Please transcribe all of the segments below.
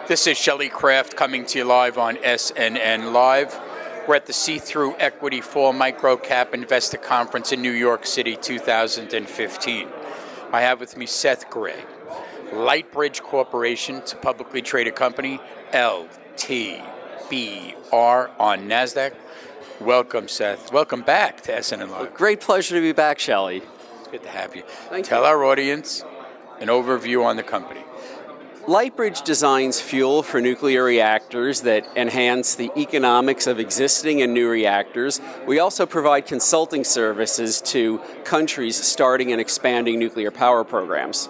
This is Shelley Kraft coming to you live on SNNLive. We're at the SeeThruEquity Fall MicroCap Investor Conference in New York City 2015. I have with me Seth Grae. Lightbridge Corporation, it's a publicly traded company, LTBR on NASDAQ. Welcome, Seth. Welcome back to SNNLive. Great pleasure to be back, Shelley. It's good to have you. Tell our audience an overview on the company. Lightbridge designs fuel for nuclear reactors that enhance the economics of existing and new reactors. We also provide consulting services to countries starting and expanding nuclear power programs.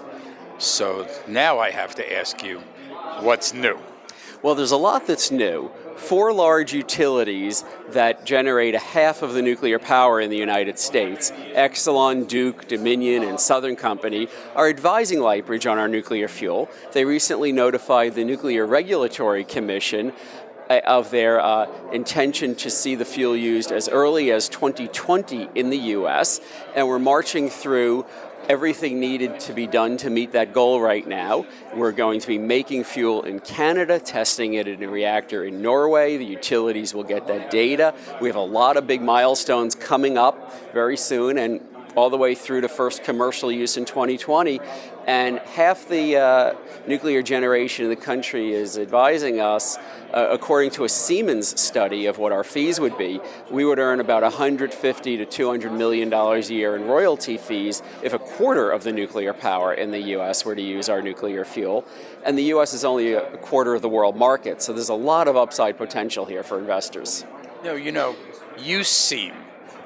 So now I have to ask you, what's new? Well, there's a lot that's new. 4 large utilities that generate a half of the nuclear power in the United States, Exelon, Duke, Dominion, and Southern Company, are advising Lightbridge on our nuclear fuel. They recently notified the Nuclear Regulatory Commission of their intention to see the fuel used as early as 2020 in the U.S., and we're marching through everything needed to be done to meet that goal right now. We're going to be making fuel in Canada, testing it in a reactor in Norway. The utilities will get that data. We have a lot of big milestones coming up very soon, and all the way through to first commercial use in 2020. And half the nuclear generation in the country is advising us, according to a Siemens study of what our fees would be, we would earn about $150 to $200 million a year in royalty fees if a quarter of the nuclear power in the U.S. were to use our nuclear fuel. And the U.S. is only a quarter of the world market, so there's a lot of upside potential here for investors. No, you seem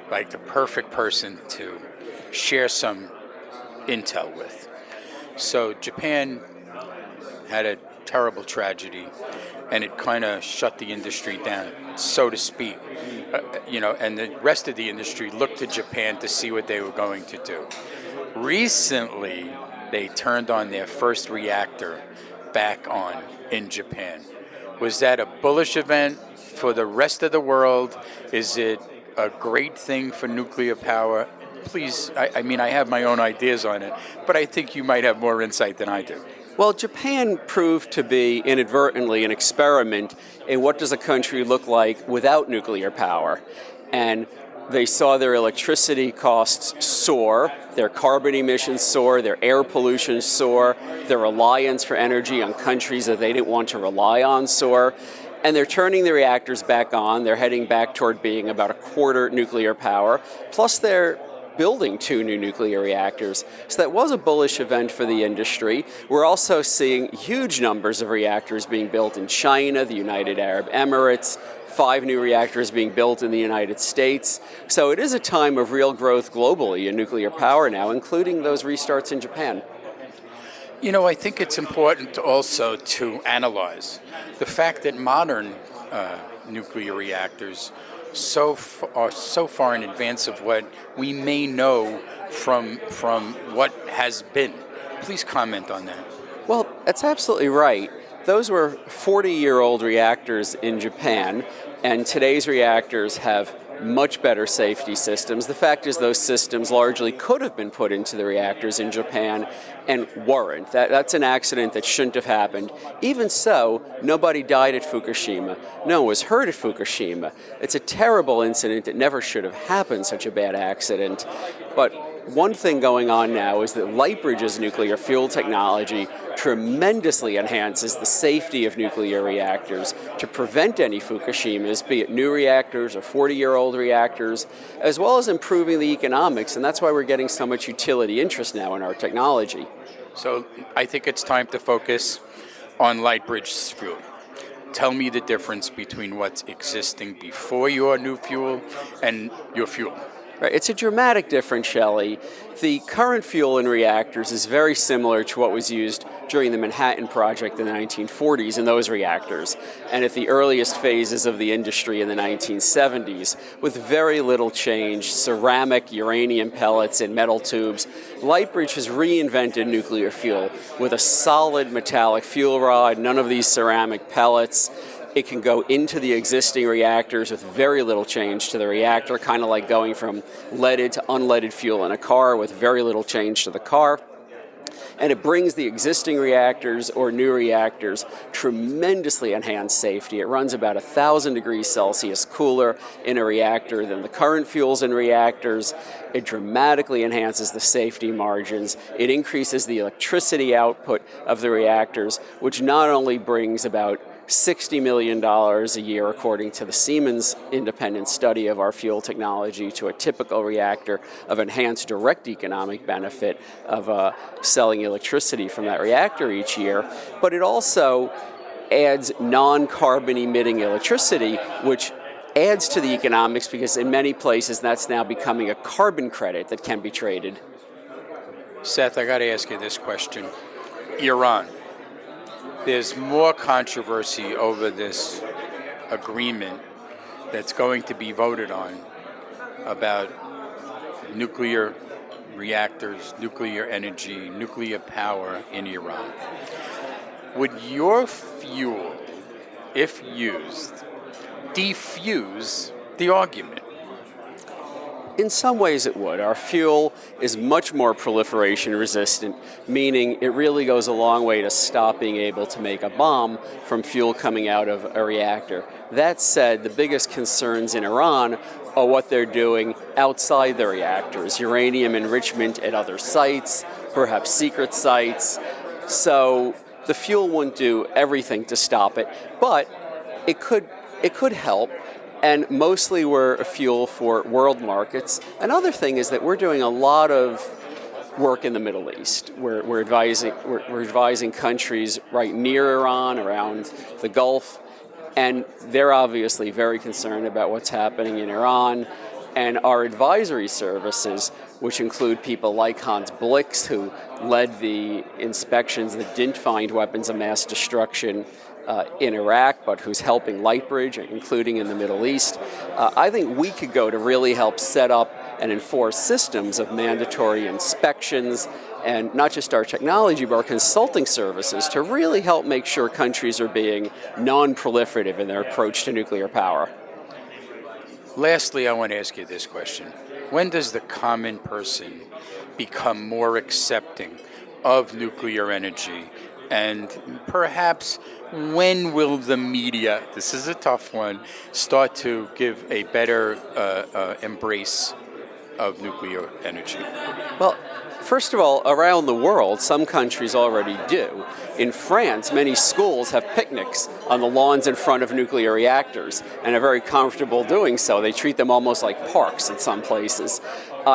like the perfect person to share some intel with. So Japan had a terrible tragedy, and it kind of shut the industry down, so to speak. And the rest of the industry looked to Japan to see what they were going to do. Recently, they turned on their first reactor back on in Japan. Was that a bullish event for the rest of the world? Is it a great thing for nuclear power? Please, I have my own ideas on it, but I think you might have more insight than I do. Well, Japan proved to be inadvertently an experiment in what does a country look like without nuclear power. And they saw their electricity costs soar, their carbon emissions soar, their air pollution soar, their reliance for energy on countries that they didn't want to rely on soar. And they're turning the reactors back on. They're heading back toward being about a quarter nuclear power. Plus, they're building 2 new nuclear reactors. So that was a bullish event for the industry. We're also seeing huge numbers of reactors being built in China, the United Arab Emirates, 5 new reactors being built in the United States. So it is a time of real growth globally in nuclear power now, including those restarts in Japan. I think it's important also to analyze the fact that modern nuclear reactors are so far in advance of what we may know from what has been. Please comment on that. Well, that's absolutely right. Those were 40-year-old reactors in Japan, and today's reactors have much better safety systems. The fact is those systems largely could have been put into the reactors in Japan and weren't. That's an accident that shouldn't have happened. Even so, nobody died at Fukushima. No one was hurt at Fukushima. It's a terrible incident. It never should have happened, such a bad accident. But one thing going on now is that Lightbridge's nuclear fuel technology tremendously enhances the safety of nuclear reactors to prevent any Fukushimas, be it new reactors or 40-year-old reactors, as well as improving the economics, and that's why we're getting so much utility interest now in our technology. So I think it's time to focus on Lightbridge's fuel. Tell me the difference between what's existing before your new fuel and your fuel. Right. It's a dramatic difference, Shelley. The current fuel in reactors is very similar to what was used during the Manhattan Project in the 1940s in those reactors, and at the earliest phases of the industry in the 1970s, with very little change, ceramic, uranium pellets, and metal tubes. Lightbridge has reinvented nuclear fuel with a solid metallic fuel rod, none of these ceramic pellets. It can go into the existing reactors with very little change to the reactor, kind of like going from leaded to unleaded fuel in a car with very little change to the car. and it brings the existing reactors or new reactors tremendously enhanced safety. It runs about 1,000 degrees Celsius cooler in a reactor than the current fuels in reactors. It dramatically enhances the safety margins. It increases the electricity output of the reactors, which not only brings about $60 million a year, according to the Siemens independent study of our fuel technology, to a typical reactor of enhanced direct economic benefit of selling electricity from that reactor each year, but it also adds non-carbon emitting electricity, which adds to the economics because in many places that's now becoming a carbon credit that can be traded. Seth, I got to ask you this question. Iran. There's more controversy over this agreement that's going to be voted on about nuclear reactors, nuclear energy, nuclear power in Iran. Would your fuel, if used, defuse the argument? In some ways it would. Our fuel is much more proliferation resistant, meaning it really goes a long way to stop being able to make a bomb from fuel coming out of a reactor. That said, the biggest concerns in Iran are what they're doing outside the reactors, uranium enrichment at other sites, perhaps secret sites. So the fuel wouldn't do everything to stop it, but it could help. And mostly we're a fuel for world markets. Another thing is that we're doing a lot of work in the Middle East. We're advising countries right near Iran, around the Gulf, and they're obviously very concerned about what's happening in Iran. And our advisory services, which include people like Hans Blix, who led the inspections that didn't find weapons of mass destruction in Iraq, but who's helping Lightbridge, including in the Middle East. I think we could go to really help set up and enforce systems of mandatory inspections, and not just our technology, but our consulting services to really help make sure countries are being non-proliferative in their approach to nuclear power. Lastly, I want to ask you this question. When does the common person become more accepting of nuclear energy? And perhaps when will the media, this is a tough one, start to give a better embrace of nuclear energy? Well, first of all, around the world, some countries already do. In France, many schools have picnics on the lawns in front of nuclear reactors and are very comfortable doing so. They treat them almost like parks in some places.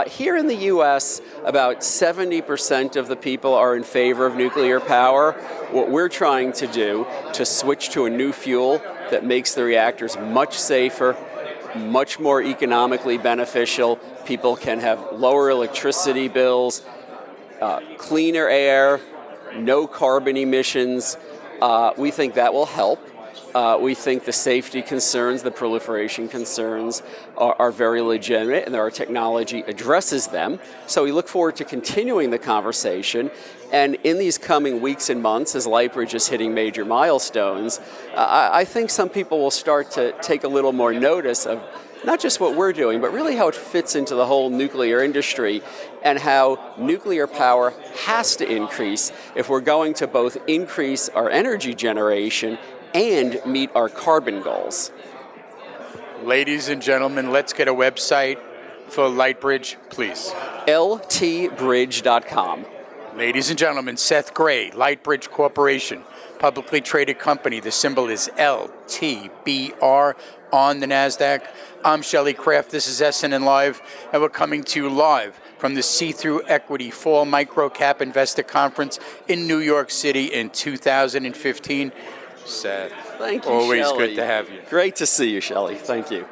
Here in the U.S., about 70% of the people are in favor of nuclear power. What we're trying to do to switch to a new fuel that makes the reactors much safer, much more economically beneficial. People can have lower electricity bills, cleaner air, no carbon emissions. We think that will help. We think the safety concerns, the proliferation concerns are very legitimate, and our technology addresses them. So we look forward to continuing the conversation. And in these coming weeks and months, as Lightbridge is hitting major milestones, I think some people will start to take a little more notice of not just what we're doing, but really how it fits into the whole nuclear industry and how nuclear power has to increase if we're going to both increase our energy generation and meet our carbon goals. Ladies and gentlemen, let's get a website for Lightbridge, please. LTBridge.com. Ladies and gentlemen, Seth Grae, Lightbridge Corporation, publicly traded company. The symbol is LTBR on the NASDAQ. I'm Shelley Kraft. This is SNNLive, and we're coming to you live from the SeeThruEquity Fall MicroCap Investor Conference in New York City in 2015. Seth, thank you, always Shelley. good to have you. Great to see you, Shelley. Thank you.